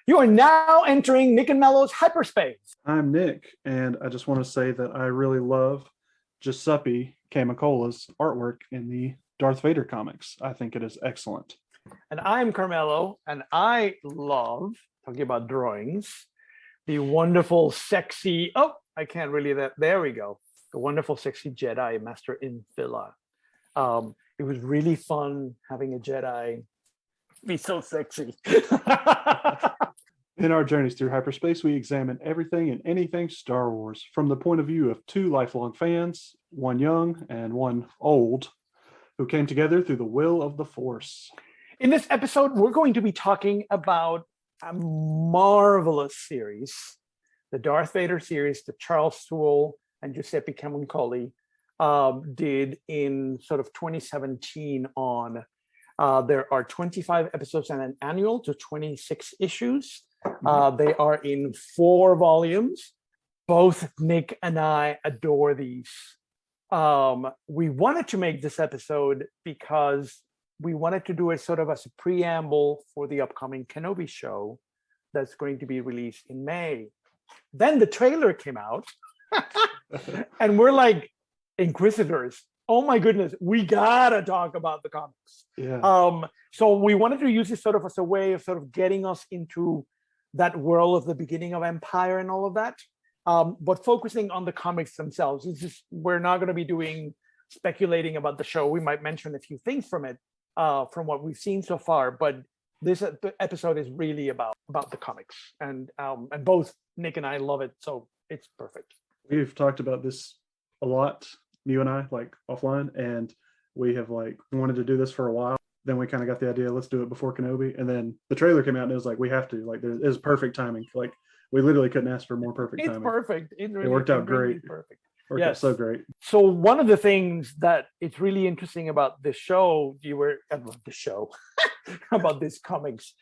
You are now entering Nick and Mello's hyperspace. I'm Nick, and I just want to say that I really love Giuseppe Camicola's artwork in the Darth Vader comics. I think it is excellent. And I'm Carmelo, and I love, talking about drawings, the wonderful, sexy, I can't really, there we go. The wonderful, sexy Jedi Master Infilla. It was really fun having a Jedi be so sexy. In our journeys through hyperspace, we examine everything and anything Star Wars from the point of view of two lifelong fans, one young and one old, who came together through the will of the Force. In this episode, we're going to be talking about a marvelous series, the Darth Vader series that Charles Soule and Giuseppe Camuncoli did in sort of 2017 on. There are 25 episodes and an annual to 26 issues. They are in 4 volumes. Both Nick and I adore these. We wanted to make this episode because we wanted to do it sort of as a preamble for the upcoming Kenobi show that's going to be released in May. Then the trailer came out and we're like, Inquisitors, oh my goodness, we gotta talk about the comics. Yeah. So we wanted to use this sort of as a way of sort of getting us into that world of the beginning of Empire and all of that, but focusing on the comics themselves. It's just, we're not going to be doing speculating about the show. We might mention a few things from it, from what we've seen so far, but this episode is really about the comics, and both Nick and I love it, so it's perfect. We've talked about this a lot, you and I, like offline, and we have like wanted to do this for a while. Then we kind of got the idea, let's do it before Kenobi, and then the trailer came out and it was like, we have to, like, it was perfect timing. Like, we literally couldn't ask for more perfect timing. It's perfect. It worked out great. Really perfect. Worked out so great. So one of the things that it's really interesting about this show, about this comics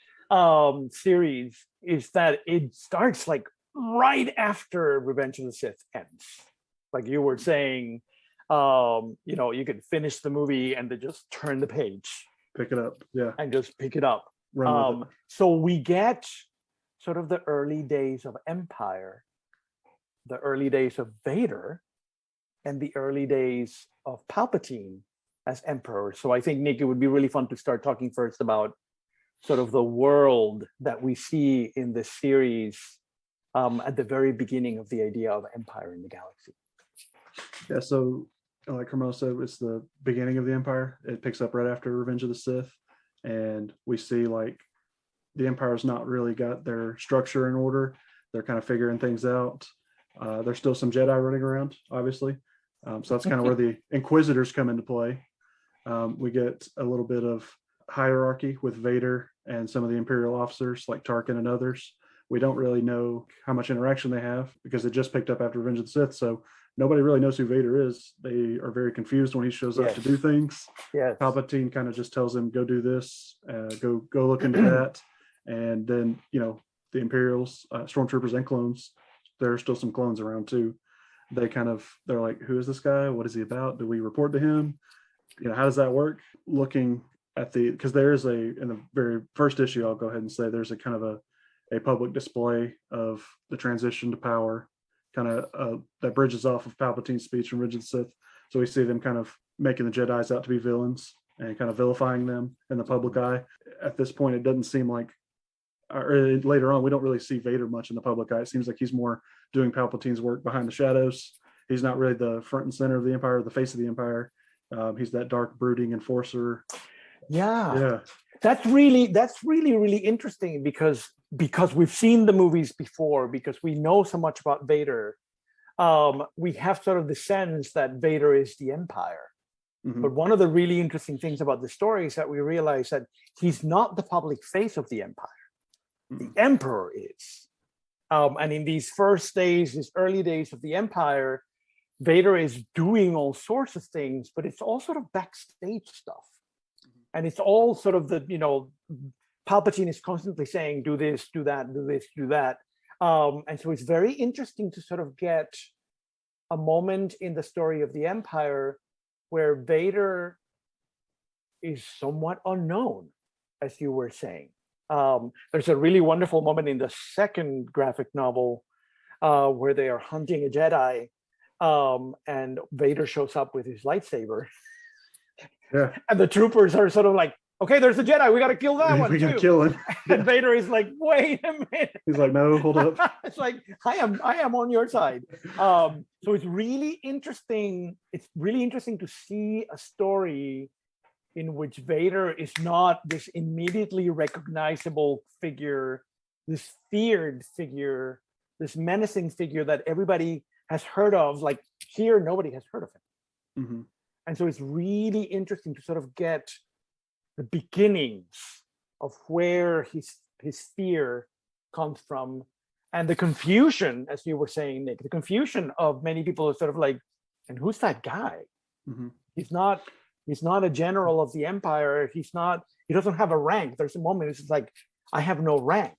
series, is that it starts like right after Revenge of the Sith ends. Like you were saying, you could finish the movie and then just turn the page. Pick it up, yeah. And just pick it up. Run with it. So we get sort of the early days of Empire, the early days of Vader, and the early days of Palpatine as Emperor. So I think, Nick, it would be really fun to start talking first about sort of the world that we see in this series at the very beginning of the idea of Empire in the galaxy. Yeah, so like Carmelo said, it's the beginning of the Empire. It picks up right after Revenge of the Sith, and we see like the Empire's not really got their structure in order. They're kind of figuring things out. There's still some Jedi running around, obviously. So that's kind of where the Inquisitors come into play. We get a little bit of hierarchy with Vader and some of the Imperial officers like Tarkin and others. We don't really know how much interaction they have because it just picked up after Revenge of the Sith. So nobody really knows who Vader is. They are very confused when he shows up to do things. Yes. Palpatine kind of just tells him, go do this, go look into that. And then, the Imperials, stormtroopers and clones, there are still some clones around too. They're like, who is this guy? What is he about? Do we report to him? How does that work? Looking at because there is in the very first issue, I'll go ahead and say there's a kind of a public display of the transition to power, kind of that bridges off of Palpatine's speech from Revenge of the Sith. So we see them kind of making the Jedis out to be villains and kind of vilifying them in the public eye. At this point, it doesn't seem like, or later on, we don't really see Vader much in the public eye. It seems like he's more doing Palpatine's work behind the shadows. He's not really the front and center of the Empire, the face of the Empire. He's that dark, brooding enforcer. Yeah. That's really, really interesting because we've seen the movies before, because we know so much about Vader. We have sort of the sense that Vader is the Empire. Mm-hmm. But one of the really interesting things about the story is that we realize that he's not the public face of the Empire. Mm-hmm. The Emperor is. And in these early days of the Empire, Vader is doing all sorts of things, but it's all sort of backstage stuff. And it's all sort of Palpatine is constantly saying, do this, do that, do this, do that. And so it's very interesting to sort of get a moment in the story of the Empire where Vader is somewhat unknown, as you were saying. There's a really wonderful moment in the second graphic novel where they are hunting a Jedi, and Vader shows up with his lightsaber, and the troopers are sort of like, okay, there's a Jedi, we got to kill that one we gotta too. kill him. And Vader is like, wait a minute. He's like, no, hold up. It's like, I am on your side. So it's really interesting. It's really interesting to see a story in which Vader is not this immediately recognizable figure, this feared figure, this menacing figure that everybody has heard of. Like here, nobody has heard of him. Mm-hmm. And so it's really interesting to sort of get the beginnings of where his fear comes from, and the confusion, as you were saying, Nick, the confusion of many people is sort of like, and who's that guy? Mm-hmm. He's not a general of the Empire. He doesn't have a rank. There's a moment it's like, I have no rank.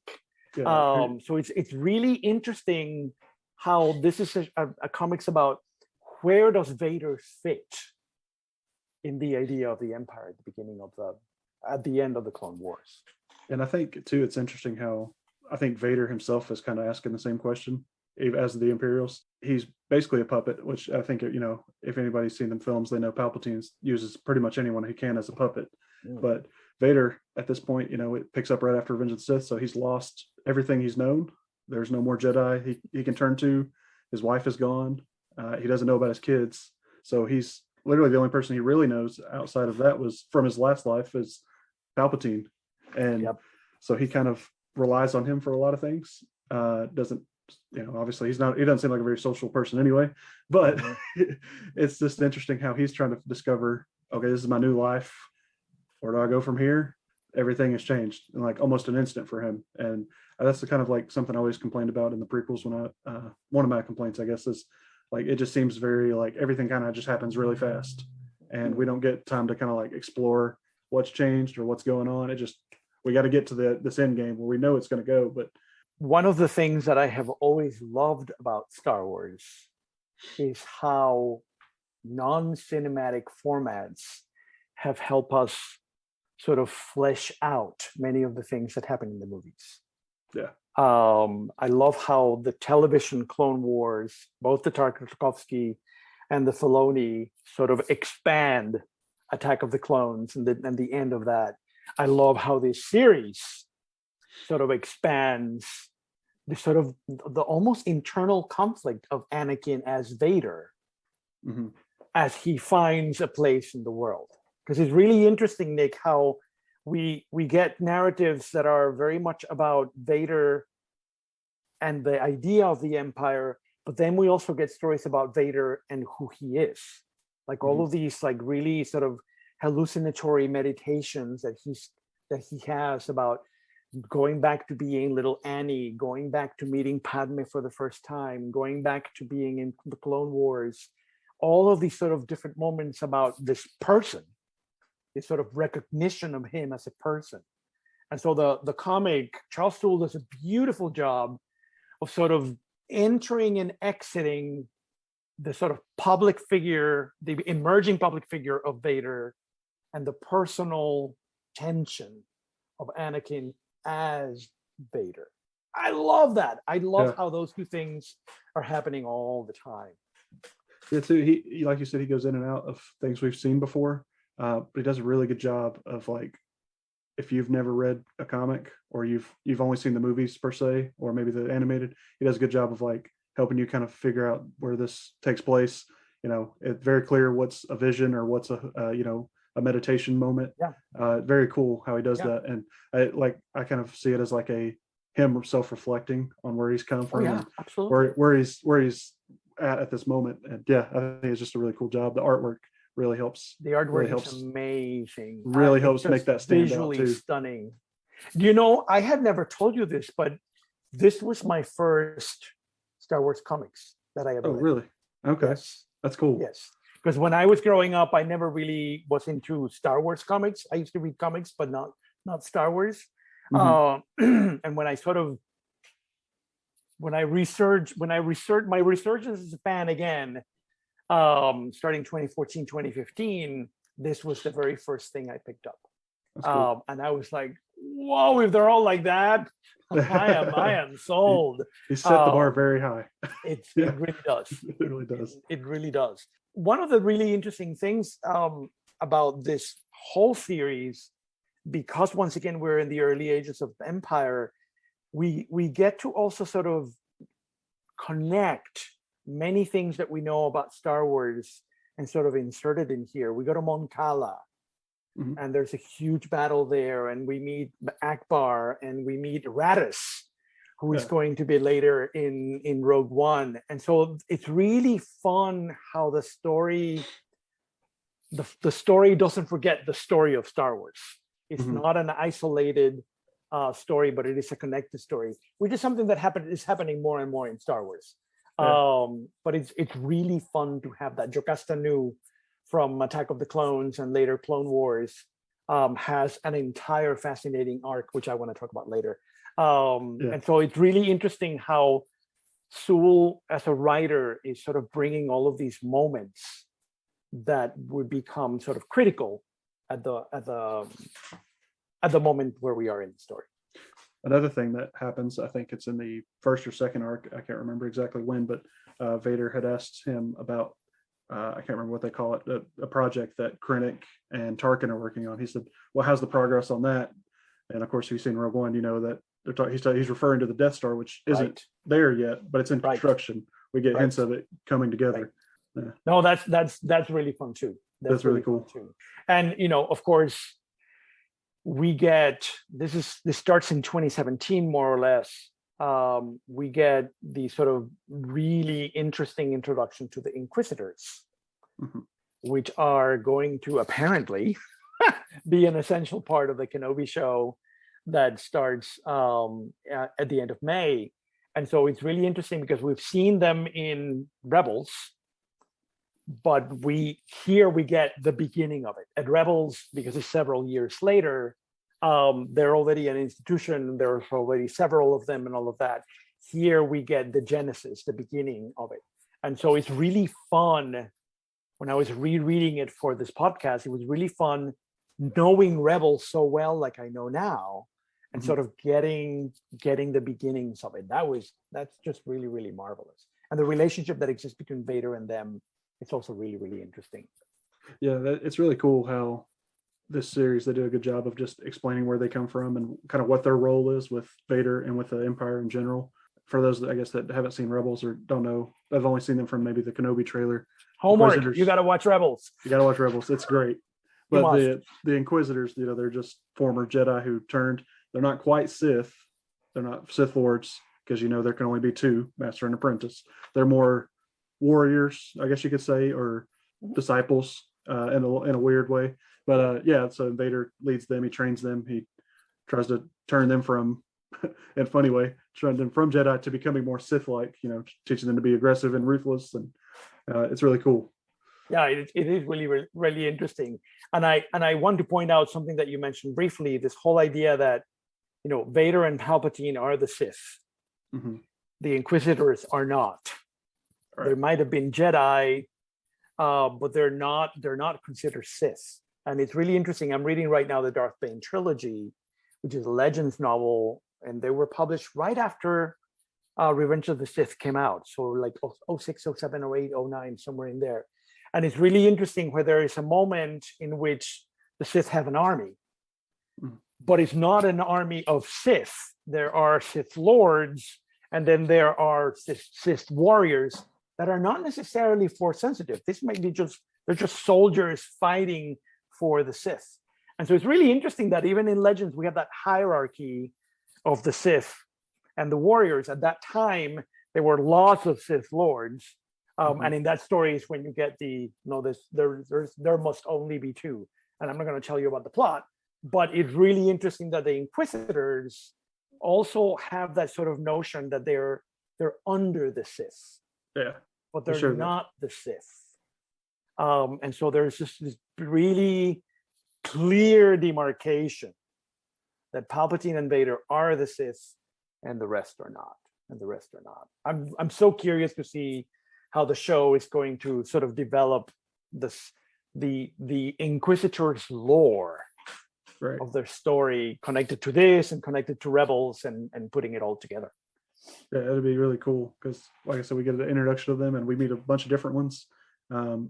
Yeah. So it's really interesting how this is a comics about where does Vader fit in the idea of the Empire at the end of the Clone Wars. And I think too, it's interesting how I think Vader himself is kind of asking the same question as the Imperials. He's basically a puppet, which I think, if anybody's seen the films, they know Palpatine uses pretty much anyone he can as a puppet. But Vader at this point, it picks up right after Revenge of the Sith, so he's lost everything he's known. There's no more Jedi he can turn to. His wife is gone. He doesn't know about his kids, so he's literally the only person he really knows outside of that was from his last life is Palpatine. And so he kind of relies on him for a lot of things. Doesn't, obviously he doesn't seem like a very social person anyway, but it's just interesting how he's trying to discover, okay, this is my new life. Where do I go from here? Everything has changed in like almost an instant for him. And that's the kind of like something I always complained about in the prequels when one of my complaints, I guess, is like, it just seems very like everything kind of just happens really fast. And we don't get time to kind of like explore what's changed or what's going on. We got to get to this end game where we know it's going to go. But one of the things that I have always loved about Star Wars is how non-cinematic formats have helped us sort of flesh out many of the things that happen in the movies. Yeah. I love how the television Clone Wars, both the Tarkovsky and the Filoni, sort of expand Attack of the Clones and the end of that. I love how this series sort of expands the sort of the almost internal conflict of Anakin as Vader, as he finds a place in the world. Because it's really interesting, Nick, how we get narratives that are very much about Vader and the idea of the Empire, but then we also get stories about Vader and who he is. Like all of these like really sort of hallucinatory meditations that he has about going back to being little Annie, going back to meeting Padme for the first time, going back to being in the Clone Wars, all of these sort of different moments about this person, this sort of recognition of him as a person. And so the comic, Charles Soule does a beautiful job of sort of entering and exiting the sort of public figure, the emerging public figure of Vader, and the personal tension of Anakin as Vader. I love that. I love how those two things are happening all the time. Yeah, too. He, like you said, he goes in and out of things we've seen before, but he does a really good job of like, if you've never read a comic or you've only seen the movies per se, or maybe the animated, he does a good job of like helping you kind of figure out where this takes place. It's very clear what's a vision or what's a meditation moment. Very cool how he does that. And I kind of see it as like him self-reflecting on where he's come from, and absolutely. where he's at this moment. And I think it's just a really cool job. The artwork really helps. The artwork is amazing. Really helps make that stand visually out too. Stunning. I had never told you this, but this was my first Star Wars comics that I ever read. Oh, really? Okay. Yes. That's cool. Yes. Because when I was growing up, I never really was into Star Wars comics. I used to read comics, but not Star Wars. And when I researched my resurgence as a fan again, starting 2014, 2015, this was the very first thing I picked up. Cool. And I was like, whoa, if they're all like that, I am sold. He set the bar very high. It Yeah. really does. It really does. It really does. One of the really interesting things about this whole series, because once again we're in the early ages of Empire, we get to also sort of connect many things that we know about Star Wars and sort of insert it in here. We go to Mon Cala, and there's a huge battle there, and we meet Akbar, and we meet Radis, who is going to be later in Rogue One. And so it's really fun how the story doesn't forget the story of Star Wars. It's not an isolated story, but it is a connected story, which is something that is happening more and more in Star Wars. But it's really fun to have that. Jocasta Nu from Attack of the Clones and later Clone Wars has an entire fascinating arc, which I want to talk about later. And so it's really interesting how Soule, as a writer, is sort of bringing all of these moments that would become sort of critical at the moment where we are in the story. Another thing that happens, I think it's in the first or second arc, I can't remember exactly when, but Vader had asked him about, I can't remember what they call it, a project that Krennic and Tarkin are working on. He said, well, how's the progress on that? And of course, if you've seen Rogue One, you know that he's referring to the Death Star, which isn't there yet, but it's in construction. We get hints of it coming together. Yeah. No, that's really fun too. That's really cool too. And of course, we get this starts in 2017 more or less. We get the sort of really interesting introduction to the Inquisitors, which are going to apparently be an essential part of the Kenobi show that starts at the end of May. And so it's really interesting because we've seen them in Rebels, but we get the beginning of it. At Rebels, because it's several years later, they're already an institution, there's already several of them and all of that. Here we get the genesis, the beginning of it. And so it's really fun. When I was rereading it for this podcast, it was really fun knowing Rebels so well like I know now, and sort of getting the beginnings of it. That's just really, really marvelous. And the relationship that exists between Vader and them, it's also really, really interesting. Yeah, it's really cool how this series, they do a good job of just explaining where they come from and kind of what their role is with Vader and with the Empire in general. For those that I guess that haven't seen Rebels or don't know, I've only seen them from maybe the Kenobi trailer. Homework, you got to watch Rebels. You got to watch Rebels. It's great. But the Inquisitors, they're just former Jedi who turned. They're not quite Sith. They're not Sith Lords because there can only be two, Master and Apprentice. They're more warriors, I guess you could say, or disciples in a weird way. But so Vader leads them. He trains them. He tries to turn them from, in a funny way, turn them from Jedi to becoming more Sith-like. Teaching them to be aggressive and ruthless, and it's really cool. Yeah, it is really, really interesting. And I want to point out something that you mentioned briefly, this whole idea that, Vader and Palpatine are the Sith. The Inquisitors are not. Right. There might have been Jedi, but they're not considered Sith. And it's really interesting. I'm reading right now the Darth Bane trilogy, which is a Legends novel, and they were published right after Revenge of the Sith came out. So like 06, 07, 08, 09, somewhere in there. And it's really interesting where there is a moment in which the Sith have an army, but it's not an army of Sith. There are Sith Lords, and then there are Sith warriors that are not necessarily Force sensitive. This might be they're just soldiers fighting for the Sith. And so it's really interesting that even in Legends, we have that hierarchy of the Sith and the warriors. At that time, there were lots of Sith Lords. And in that story is when you get there must only be two. And I'm not going to tell you about the plot, but it's really interesting that the Inquisitors also have that sort of notion that they're under the Sith. Yeah. But they're not the Sith. And so there's just this really clear demarcation that Palpatine and Vader are the Sith and the rest are not. I'm so curious to see how the show is going to sort of develop the Inquisitors lore Right. of their story connected to this and connected to Rebels and putting it all together. Yeah, it'd be really cool because, like I said, we get an introduction to them and we meet a bunch of different ones. And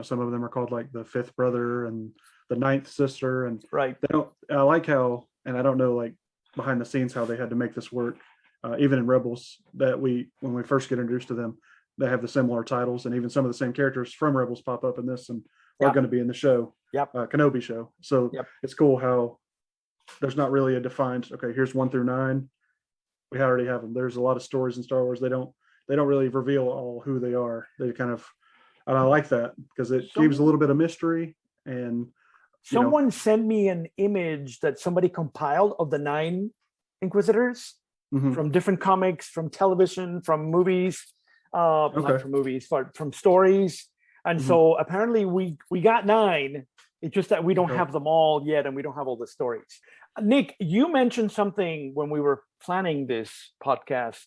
some of them are called like the fifth brother and the ninth sister, and Right. they don't. I like how, and I don't know like behind the scenes how they had to make this work. Even in Rebels, that when we first get introduced to them, they have the similar titles, and even some of the same characters from Rebels pop up in this and are going to be in the show. Yep. Kenobi show. So it's cool how there's not really a defined, okay, here's 1 through 9. We already have them. There's a lot of stories in Star Wars. They don't really reveal all who they are. They kind of, and I like that because it gives a little bit of mystery. And someone sent me an image that somebody compiled of the 9 Inquisitors from different comics, from television, from movies, not from movies, but from stories. And so apparently we got 9. It's just that we don't have them all yet, and we don't have all the stories. Nick, you mentioned something when we were planning this podcast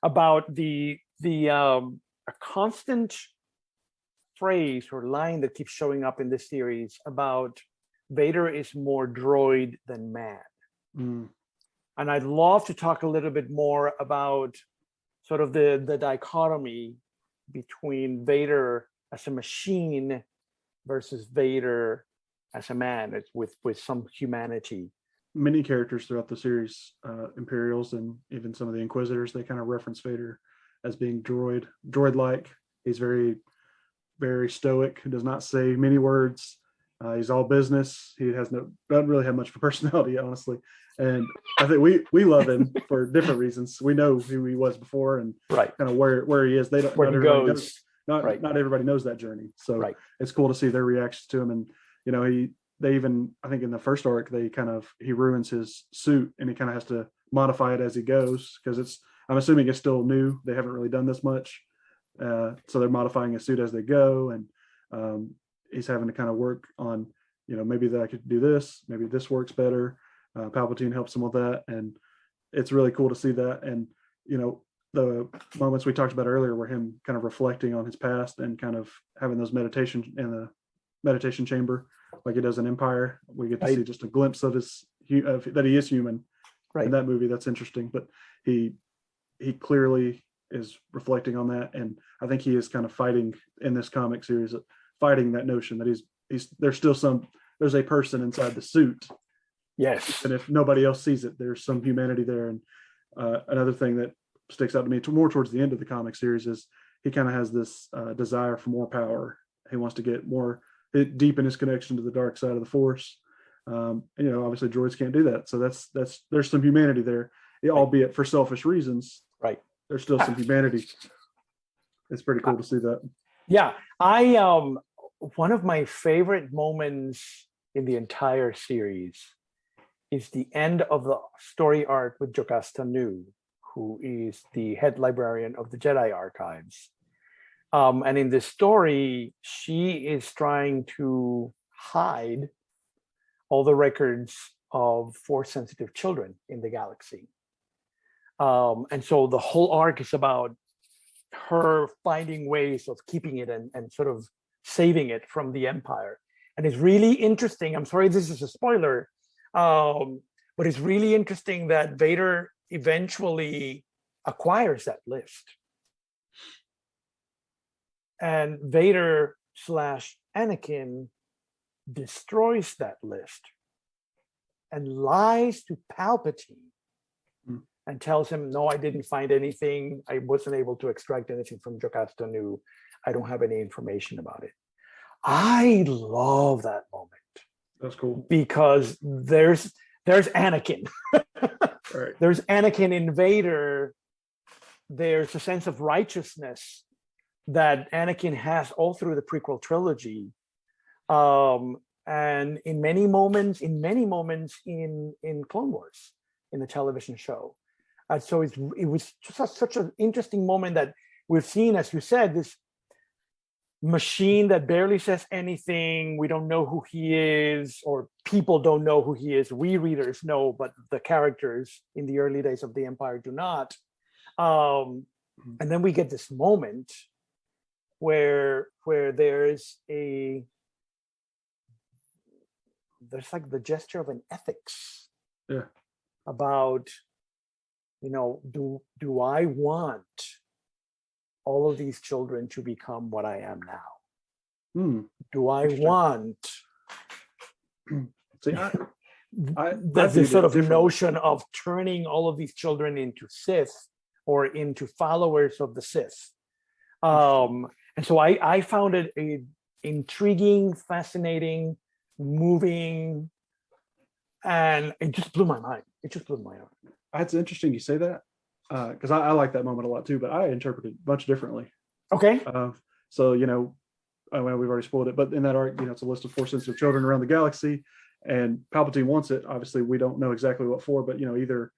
about the a constant phrase or line that keeps showing up in this series about Vader is more droid than man. And I'd love to talk a little bit more about sort of the dichotomy between Vader as a machine versus Vader as a man with some humanity. Many characters throughout the series, Imperials and even some of the Inquisitors, they kind of reference Vader as being droid-like. He's very, very stoic. He does not say many words. He's all business. He doesn't really have much of a personality, honestly. And I think we love him for different reasons. We know who he was before and kind of where he is. They don't. Where he goes. Not everybody knows that journey. So it's cool to see their reactions to him. And they even, I think in the first arc, he ruins his suit and he kind of has to modify it as he goes because I'm assuming it's still new. They haven't really done this much. So they're modifying his suit as they go. And he's having to kind of work on, maybe that I could do this, maybe this works better. Palpatine helps him with that. And it's really cool to see that. And, the moments we talked about earlier were him kind of reflecting on his past and kind of having those meditation in the meditation chamber like he does in Empire. We get to see just a glimpse of that he is human in that movie. That's interesting, but he clearly is reflecting on that, and I think he is kind of fighting in this comic series, fighting that notion that there's a person inside the suit. Yes, and if nobody else sees it, there's some humanity there. And another thing that sticks out to me more towards the end of the comic series is he kind of has this desire for more power. He wants to get more deep in his connection to the dark side of the Force. Obviously droids can't do that. So there's some humanity there, albeit for selfish reasons. Right. There's still some humanity. It's pretty cool to see that. Yeah. One of my favorite moments in the entire series is the end of the story arc with Jocasta Nu, who is the head librarian of the Jedi Archives. And in this story, she is trying to hide all the records of Force-sensitive children in the galaxy. And so the whole arc is about her finding ways of keeping it and sort of saving it from the Empire. And it's really interesting. I'm sorry, this is a spoiler, but it's really interesting that Vader eventually acquires that list. And Vader / Anakin destroys that list and lies to Palpatine and tells him, no, I didn't find anything. I wasn't able to extract anything from Jocasta Nu. I don't have any information about it. I love that moment. That's cool. Because there's Anakin. Right. There's Anakin in Vader. There's a sense of righteousness that Anakin has all through the prequel trilogy. And in many moments in Clone Wars, in the television show. So it was just such an interesting moment that we've seen, as you said, this machine that barely says anything. We don't know who he is, or people don't know who he is. We readers know, but the characters in the early days of the Empire do not. And then we get this moment where there's a there's like the gesture of an ethics. Yeah. About, do I want all of these children to become what I am now? Do I want See, this sort of notion of turning all of these children into Sith or into followers of the Sith? And so I found it a intriguing, fascinating, moving, and it just blew my mind. It just blew my mind. It's interesting you say that, because I like that moment a lot too, but I interpret it much differently. Okay. So, well, we've already spoiled it, but in that arc, it's a list of force sensitive children around the galaxy, and Palpatine wants it. Obviously, we don't know exactly what for, but either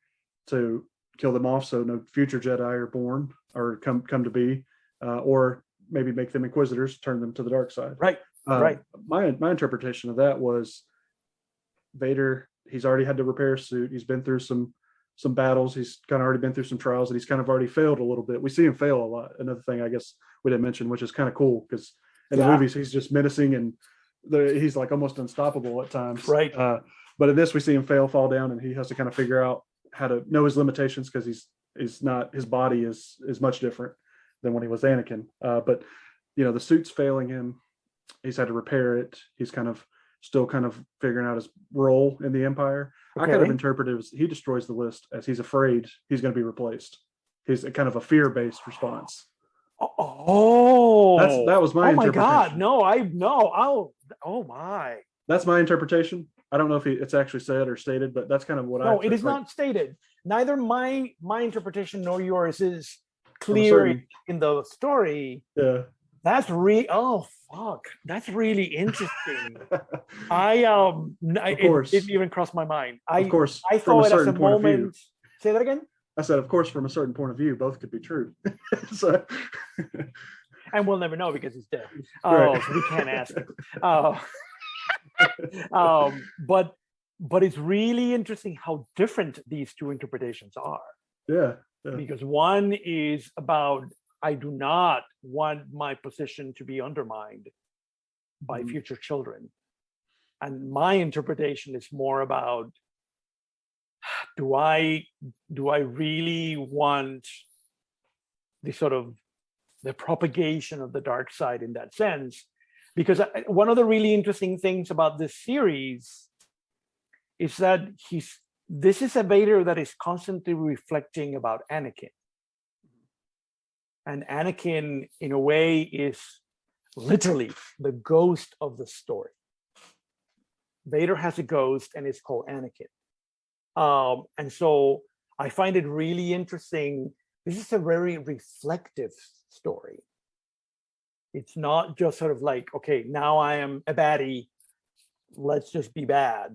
to kill them off so no future Jedi are born or come to be, or maybe make them Inquisitors, turn them to the dark side. Right. Right. My interpretation of that was Vader. He's already had to repair his suit. He's been through some battles. He's kind of already been through some trials, and he's kind of already failed a little bit. We see him fail a lot. Another thing I guess we didn't mention, which is kind of cool, because in the movies he's just menacing and he's like almost unstoppable at times. Right. But in this, we see him fall down, and he has to kind of figure out how to know his limitations, because he's not, his body is much different than when he was Anakin. But the suit's failing him. He's had to repair it. He's still figuring out his role in the Empire. Okay. I kind of interpreted it as he destroys the list as he's afraid he's going to be replaced. He's kind of a fear-based response. Oh, that was my interpretation. Oh my God, oh my. That's my interpretation. I don't know if it's actually said or stated, but that's kind of what I. No, it is not stated. Neither my interpretation nor yours is clear in the story. Yeah. That's oh fuck. That's really interesting. It didn't even cross my mind. Of course, I thought as a moment. Say that again. I said, of course, from a certain point of view, both could be true. So, and we'll never know because he's dead. Right. So we can't ask him. But it's really interesting how different these two interpretations are. Yeah. Because one is about, I do not want my position to be undermined by future children. And my interpretation is more about, do I really want the propagation of the dark side in that sense? Because one of the really interesting things about this series is that this is a Vader that is constantly reflecting about Anakin. And Anakin, in a way, is literally the ghost of the story. Vader has a ghost, and it's called Anakin. And so I find it really interesting. This is a very reflective story. It's not just sort of like, okay, now I am a baddie, let's just be bad.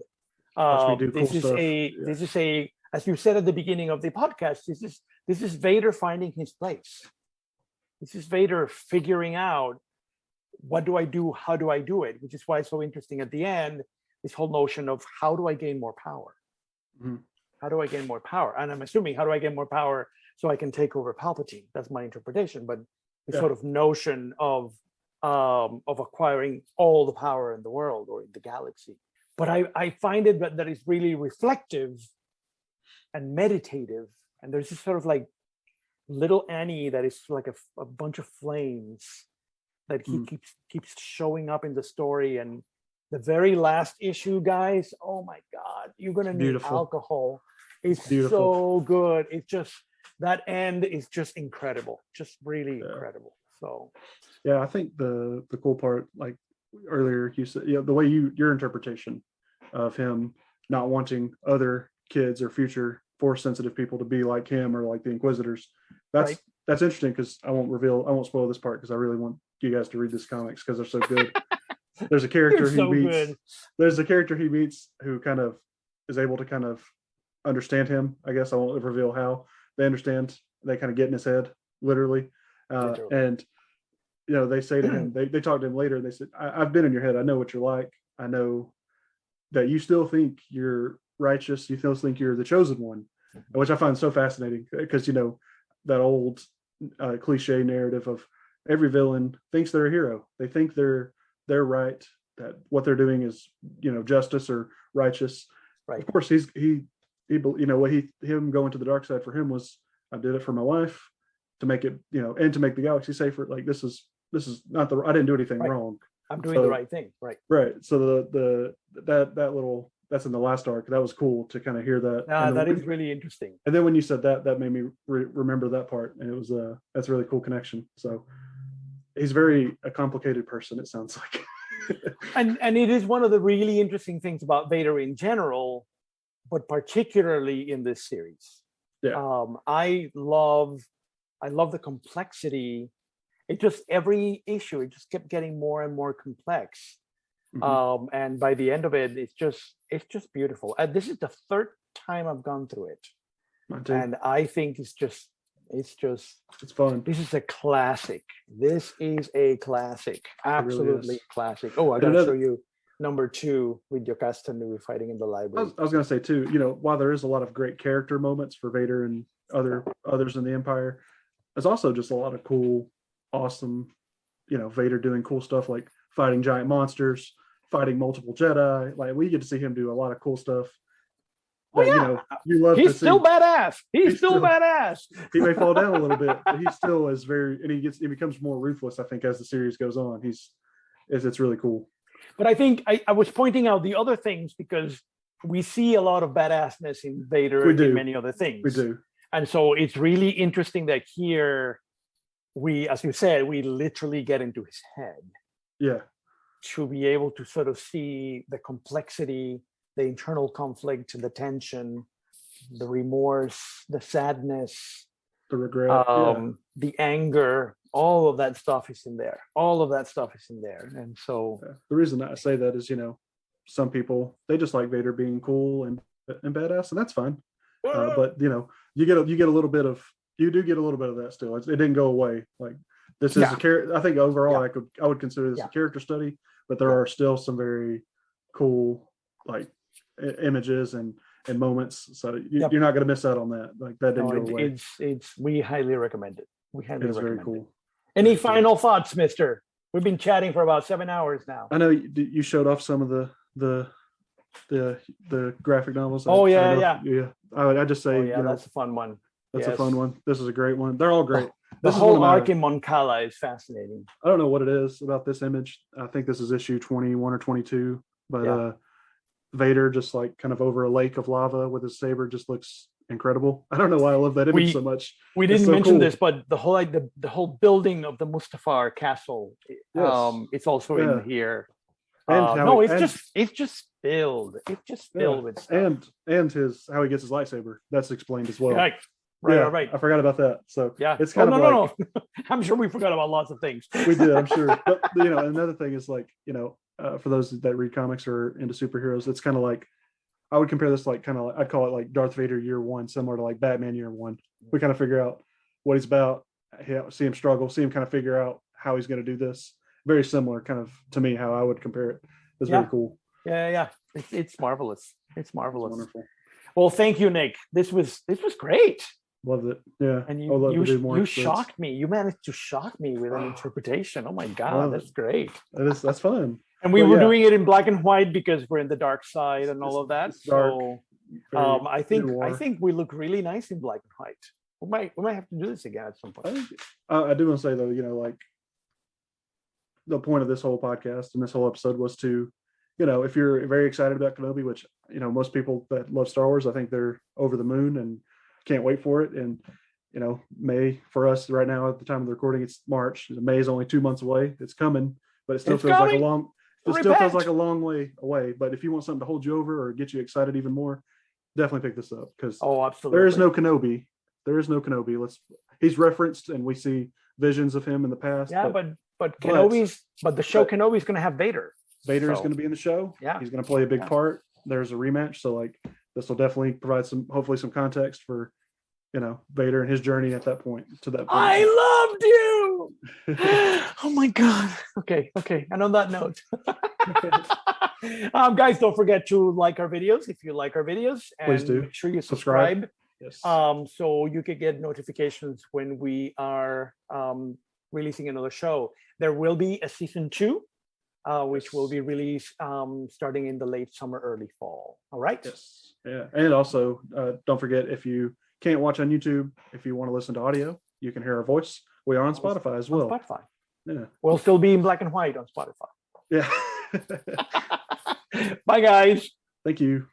This is a, as you said at the beginning of the podcast, this is Vader finding his place. This is Vader figuring out, what do I do? How do I do it? Which is why it's so interesting at the end, this whole notion of how do I gain more power? Mm-hmm. How do I gain more power? And I'm assuming, how do I get more power so I can take over Palpatine? That's my interpretation. But the sort of notion of acquiring all the power in the world or in the galaxy. But I find it that is really reflective and meditative. And there's this sort of like little Annie that is like a bunch of flames that he keeps showing up in the story. And the very last issue, guys, oh my God, you're gonna need alcohol. It's so good. It's just, that end is just incredible, just really incredible. So yeah, I think the cool part, like earlier you said, the way your interpretation of him not wanting other kids or future force sensitive people to be like him or like the Inquisitors, that's interesting, because I won't spoil this part, because I really want you guys to read this comics because they're so good. There's a character There's a character he meets who kind of is able to kind of understand him. I guess I won't reveal how they understand. They kind of get in his head, literally. And they say to him, they talk to him later, and they said, I've been in your head. I know what you're like. I know that you still think you're righteous. You still think you're the chosen one, which I find so fascinating, because that old cliche narrative of every villain thinks they're a hero. They think they're right. what they're doing is, justice or righteous. Right. Of course, what him going to the dark side for him was, I did it for my wife to make it, and to make the galaxy safer. Like this is not I didn't do anything wrong. I'm doing the right thing. Right. Right. So that's in the last arc. That was cool to kind of hear that. That is really interesting. And then when you said that made me remember that part, and it was that's a really cool connection. So he's a complicated person, it sounds like. and it is one of the really interesting things about Vader in general, but particularly in this series. Yeah. I love the complexity. It just, every issue, it just kept getting more and more complex. Mhm. And by the end of it, it's just beautiful. And this is the third time I've gone through it. And I think it's fun. This is a classic. This is a classic. Absolutely really classic. Oh, I gotta show you number 2 with Yocasta Nu fighting in the library. I was gonna say too, while there is a lot of great character moments for Vader and others in the Empire, there's also just a lot of cool, awesome, Vader doing cool stuff like fighting giant monsters, fighting multiple Jedi. Like we get to see him do a lot of cool stuff. That, you love. He's still badass. He's still badass. He may fall down a little bit, but he still is and he becomes more ruthless, I think, as the series goes on. It's really cool. But I think I was pointing out the other things because we see a lot of badassness in Vader and in many other things. We do. And so it's really interesting that here we, as you said, we literally get into his head. Yeah. To be able to sort of see the complexity, the internal conflict, the tension, the remorse, the sadness, the regret, the anger, all of that stuff is in there. And so the reason I say that is, some people, they just like Vader being cool and badass, and that's fine. But you do get a little bit of that still. It didn't go away. Like this is a character. I think overall, I would consider this a character study, but there are still some very cool like images and moments. So you're not going to miss out on that. Like that didn't go away. We highly recommend it. It's very cool. Any final thoughts, Mister? We've been chatting for about 7 hours now. I know you showed off some of the graphic novels. I just say, that's a fun one. That's a fun one. This is a great one. They're all great. The whole arc in Mon Cala is fascinating. I don't know what it is about this image. I think this is issue 21 or 22, but Vader just like kind of over a lake of lava with his saber just looks incredible. I don't know why I love that image so much. We didn't mention this, but the whole building of the Mustafar castle, it's also in here. It's just filled. It's just filled with stuff. And his how he gets his lightsaber. That's explained as well. Right. I forgot about that. So it's kind of no. I'm sure we forgot about lots of things. We did, I'm sure. But another thing is like, for those that read comics or into superheroes, it's kind of like, I would compare this like I'd call it like Darth Vader year 1, similar to like Batman year 1. We kind of figure out what he's about, see him struggle, see him kind of figure out how he's going to do this. Very similar kind of to me, how I would compare it. It's very cool. Yeah. It's marvelous. It's marvelous. It's wonderful. Well, thank you, Nick. This was great. Loved it. Yeah. And you shocked me. You managed to shock me with an interpretation. Oh my God, that's great. That's fun. And we were doing it in black and white because we're in the dark side and all of that. So I think we look really nice in black and white. We might have to do this again at some point. I do want to say though, like the point of this whole podcast and this whole episode was to, if you're very excited about Kenobi, which most people that love Star Wars, I think they're over the moon and can't wait for it. And May for us right now at the time of the recording, it's March. May is only 2 months away. It's coming, but it still feels like a long. It still feels like a long way away. But if you want something to hold you over or get you excited even more, definitely pick this up because absolutely, there is no Kenobi. He's referenced and we see visions of him in the past. Yeah, but the show Kenobi's going to have Vader. Vader is going to be in the show. Yeah, he's going to play a big part. There's a rematch, so like this will definitely provide hopefully some context for Vader and his journey at that point. I loved you. Oh my God. Okay. And on that note, guys, don't forget to like our videos if you like our videos, and please do. Make sure you subscribe. Yes. So you can get notifications when we are releasing another show. There will be a season 2 which will be released starting in the late summer, early fall. All right. Yes. Yeah. And also, don't forget, if you can't watch on YouTube, if you want to listen to audio, you can hear our voice. We are on Spotify as well. On Spotify. Yeah. We'll still be in black and white on Spotify. Yeah. Bye, guys. Thank you.